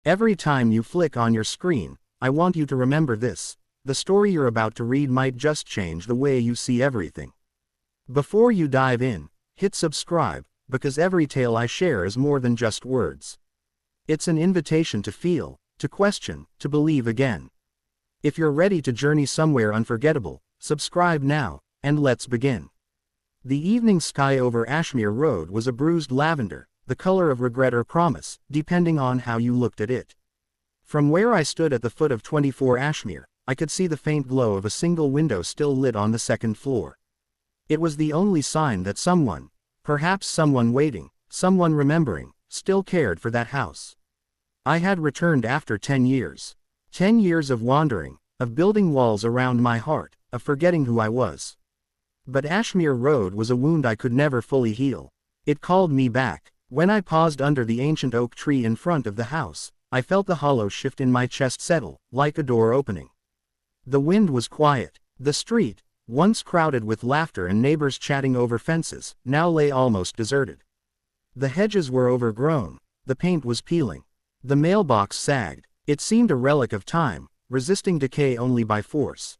Every time you flick on your screen, I want you to remember this. The story you're about to read might just change the way you see everything. Before you dive in, hit subscribe, because every tale I share is more than just words. It's an invitation to feel, to question, to believe again. If you're ready to journey somewhere unforgettable, subscribe now, and let's begin. The evening sky over Ashmere Road was a bruised lavender, the color of regret or promise, depending on how you looked at it. From where I stood at the foot of 24 Ashmere, I could see the faint glow of a single window still lit on the second floor. It was the only sign that someone, perhaps someone waiting, someone remembering, still cared for that house. I had returned after 10 years. 10 years of wandering, of building walls around my heart, of forgetting who I was. But Ashmere Road was a wound I could never fully heal. It called me back. When I paused under the ancient oak tree in front of the house, I felt the hollow shift in my chest settle, like a door opening. The wind was quiet. The street, once crowded with laughter and neighbors chatting over fences, now lay almost deserted. The hedges were overgrown, the paint was peeling. The mailbox sagged. It seemed a relic of time, resisting decay only by force.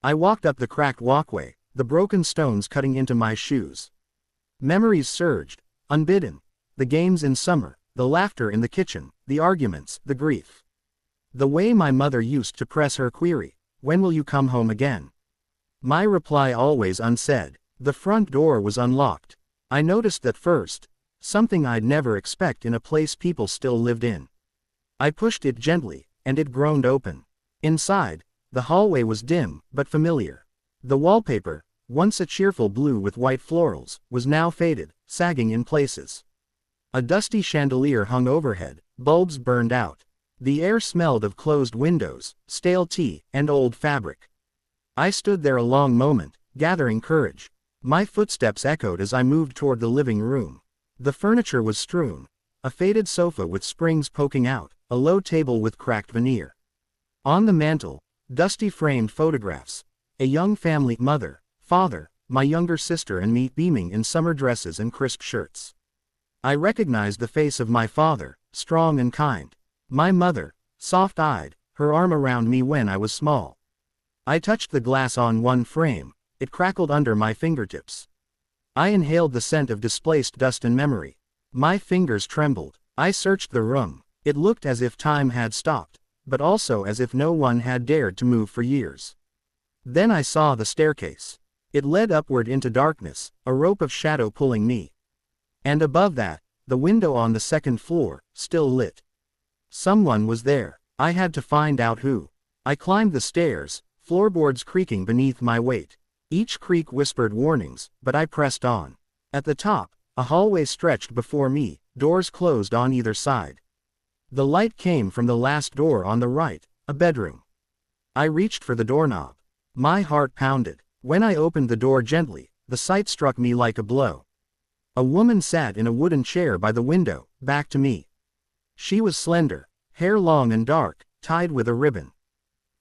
I walked up the cracked walkway, the broken stones cutting into my shoes. Memories surged, unbidden. The games in summer, the laughter in the kitchen, the arguments, the grief. The way my mother used to press her query, "When will you come home again?" My reply always unsaid. The front door was unlocked. I noticed that first, something I'd never expect in a place people still lived in. I pushed it gently, and it groaned open. Inside, the hallway was dim, but familiar. The wallpaper, once a cheerful blue with white florals, was now faded, sagging in places. A dusty chandelier hung overhead, bulbs burned out. The air smelled of closed windows, stale tea, and old fabric. I stood there a long moment, gathering courage. My footsteps echoed as I moved toward the living room. The furniture was strewn. A faded sofa with springs poking out, a low table with cracked veneer. On the mantel, dusty framed photographs. A young family, mother, father, my younger sister and me beaming in summer dresses and crisp shirts. I recognized the face of my father, strong and kind. My mother, soft-eyed, her arm around me when I was small. I touched the glass on one frame, it crackled under my fingertips. I inhaled the scent of displaced dust and memory. My fingers trembled. I searched the room. It looked as if time had stopped, but also as if no one had dared to move for years. Then I saw the staircase. It led upward into darkness, a rope of shadow pulling me. And above that, the window on the second floor, still lit. Someone was there. I had to find out who. I climbed the stairs, floorboards creaking beneath my weight. Each creak whispered warnings, but I pressed on. At the top, a hallway stretched before me, doors closed on either side. The light came from the last door on the right, a bedroom. I reached for the doorknob. My heart pounded. When I opened the door gently, the sight struck me like a blow. A woman sat in a wooden chair by the window, back to me. She was slender, hair long and dark, tied with a ribbon.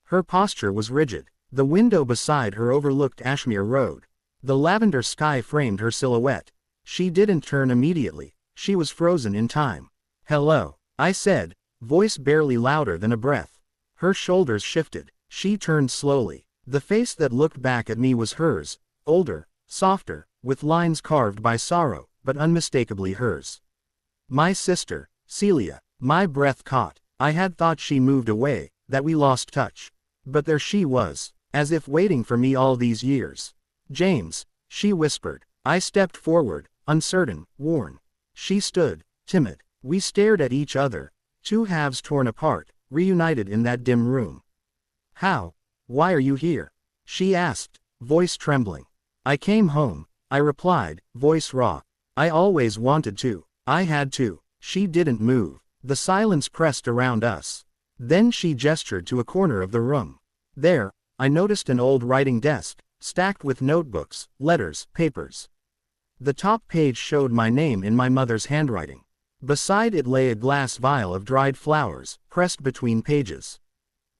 Her posture was rigid. The window beside her overlooked Ashmere Road. The lavender sky framed her silhouette. She didn't turn immediately. She was frozen in time. "Hello," I said, voice barely louder than a breath. Her shoulders shifted. She turned slowly. The face that looked back at me was hers, older, softer, with lines carved by sorrow, but unmistakably hers. My sister, Celia. My breath caught. I had thought she moved away, that we lost touch. But there she was, as if waiting for me all these years. "James," she whispered. I stepped forward, uncertain, worn. She stood, timid. We stared at each other, two halves torn apart, reunited in that dim room. Why are you here?" she asked, voice trembling. "I came home," I replied, voice raw. "I always wanted to. I had to." She didn't move. The silence pressed around us. Then she gestured to a corner of the room. There, I noticed an old writing desk, stacked with notebooks, letters, papers. The top page showed my name in my mother's handwriting. Beside it lay a glass vial of dried flowers, pressed between pages.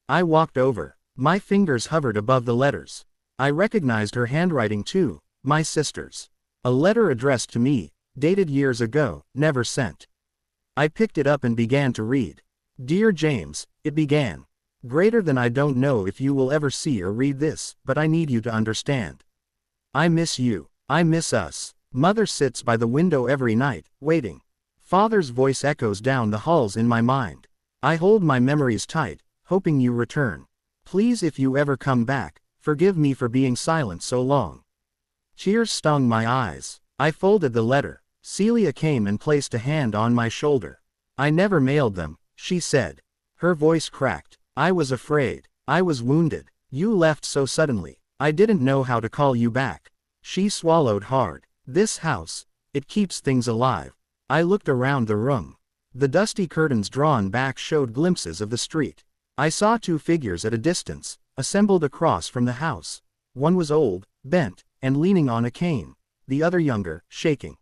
I walked over. My fingers hovered above the letters. I recognized her handwriting too, my sister's. A letter addressed to me, dated years ago, never sent. I picked it up and began to read. Dear James, it began. Greater than I don't know if you will ever see or read this, but I need you to understand. I miss you. I miss us. Mother sits by the window every night, waiting. Father's voice echoes down the halls in my mind. I hold my memories tight, hoping you return. Please, if you ever come back, forgive me for being silent so long. Tears stung my eyes. I folded the letter. Celia came and placed a hand on my shoulder. I never mailed them, she said. Her voice cracked. I was afraid. I was wounded. You left so suddenly. I didn't know how to call you back. She swallowed hard. This house, it keeps things alive. I looked around the room. The dusty curtains drawn back showed glimpses of the street. I saw two figures at a distance, assembled across from the house. One was old, bent, and leaning on a cane. The other younger, shaking.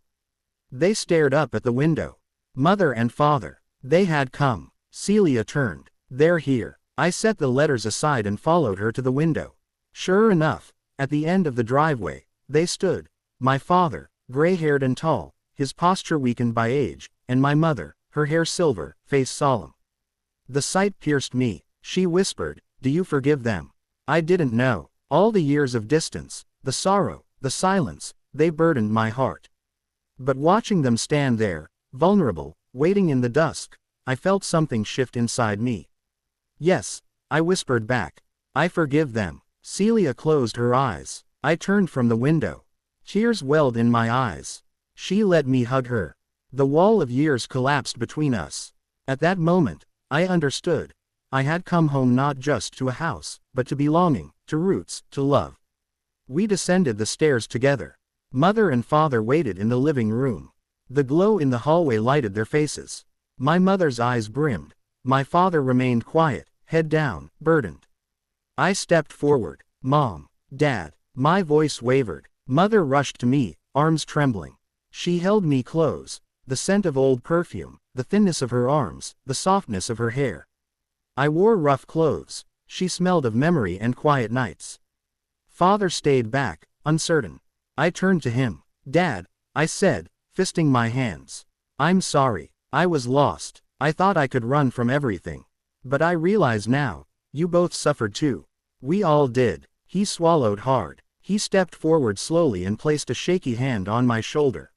They stared up at the window. Mother and father. They had come. Celia turned. They're here. I set the letters aside and followed her to the window. Sure enough, at the end of the driveway, they stood. My father, gray-haired and tall, his posture weakened by age, and my mother, her hair silver, face solemn. The sight pierced me. She whispered, "Do you forgive them?" I didn't know. All the years of distance, the sorrow, the silence, they burdened my heart. But watching them stand there, vulnerable, waiting in the dusk, I felt something shift inside me. Yes, I whispered back. I forgive them. Celia closed her eyes. I turned from the window. Tears welled in my eyes. She let me hug her. The wall of years collapsed between us. At that moment, I understood. I had come home not just to a house, but to belonging, to roots, to love. We descended the stairs together. Mother and father waited in the living room. The glow in the hallway lighted their faces. My mother's eyes brimmed. My father remained quiet, head down, burdened. I stepped forward. Mom, Dad. My voice wavered. Mother rushed to me, arms trembling. She held me close. The scent of old perfume, the thinness of her arms, the softness of her hair. I wore rough clothes. She smelled of memory and quiet nights. Father stayed back, uncertain. I turned to him. Dad, I said, fisting my hands. I'm sorry. I was lost. I thought I could run from everything. But I realize now, you both suffered too. We all did. He swallowed hard. He stepped forward slowly and placed a shaky hand on my shoulder.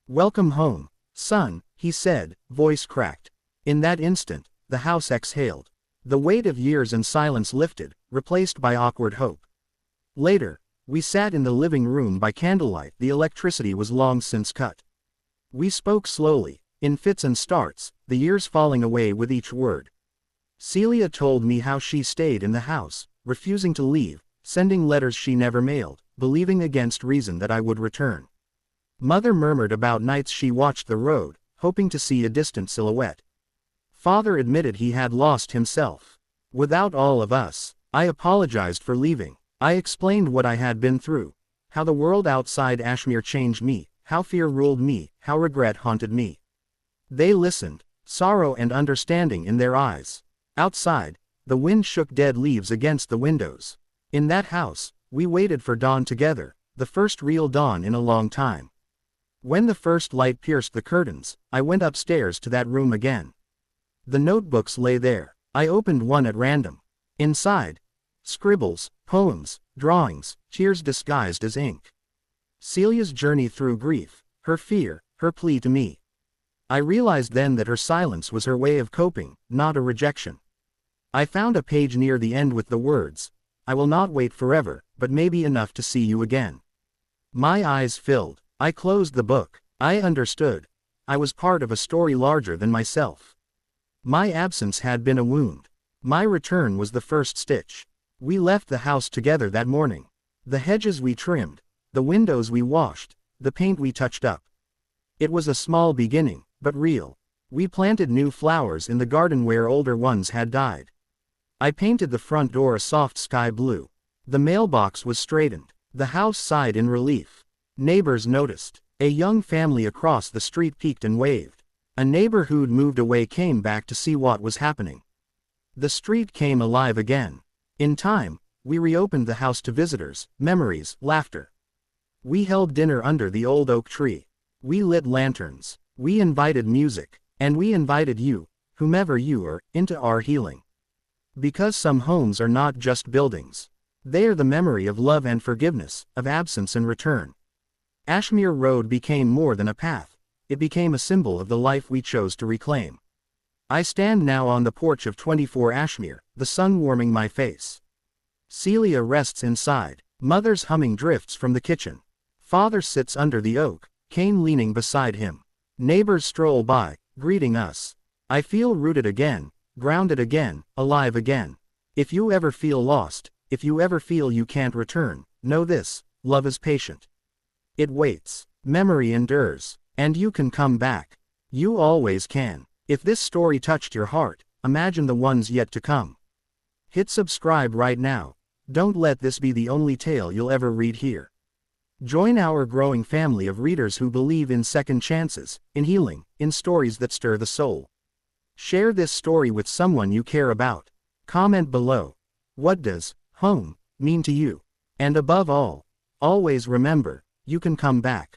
Welcome home, son, he said, voice cracked. In that instant, the house exhaled. The weight of years and silence lifted, replaced by awkward hope. Later, we sat in the living room by candlelight. The electricity was long since cut. We spoke slowly, in fits and starts, the years falling away with each word. Celia told me how she stayed in the house, refusing to leave, sending letters she never mailed, believing against reason that I would return. Mother murmured about nights she watched the road, hoping to see a distant silhouette. Father admitted he had lost himself. Without all of us, I apologized for leaving. I explained what I had been through, how the world outside Ashmere changed me, how fear ruled me, how regret haunted me. They listened, sorrow and understanding in their eyes. Outside, the wind shook dead leaves against the windows. In that house, we waited for dawn together, the first real dawn in a long time. When the first light pierced the curtains, I went upstairs to that room again. The notebooks lay there. I opened one at random. Inside, scribbles, poems, drawings, tears disguised as ink. Celia's journey through grief, her fear, her plea to me. I realized then that her silence was her way of coping, not a rejection. I found a page near the end with the words, "I will not wait forever, but maybe enough to see you again." My eyes filled. I closed the book. I understood. I was part of a story larger than myself. My absence had been a wound. My return was the first stitch. We left the house together that morning. The hedges we trimmed, the windows we washed, the paint we touched up. It was a small beginning, but real. We planted new flowers in the garden where older ones had died. I painted the front door a soft sky blue. The mailbox was straightened. The house sighed in relief. Neighbors noticed. A young family across the street peeked and waved. A neighbor who'd moved away came back to see what was happening. The street came alive again. In time, we reopened the house to visitors, memories, laughter. We held dinner under the old oak tree. We lit lanterns. We invited music. And we invited you, whomever you are, into our healing. Because some homes are not just buildings. They are the memory of love and forgiveness, of absence and return. Ashmere Road became more than a path. It became a symbol of the life we chose to reclaim. I stand now on the porch of 24 Ashmere, the sun warming my face. Celia rests inside. Mother's humming drifts from the kitchen. Father sits under the oak, cane leaning beside him. Neighbors stroll by, greeting us. I feel rooted again, grounded again, alive again. If you ever feel lost, if you ever feel you can't return, know this: love is patient. It waits. Memory endures. And you can come back. You always can. If this story touched your heart, imagine the ones yet to come. Hit subscribe right now. Don't let this be the only tale you'll ever read here. Join our growing family of readers who believe in second chances, in healing, in stories that stir the soul. Share this story with someone you care about. Comment below. What does home mean to you? And above all, always remember, you can come back.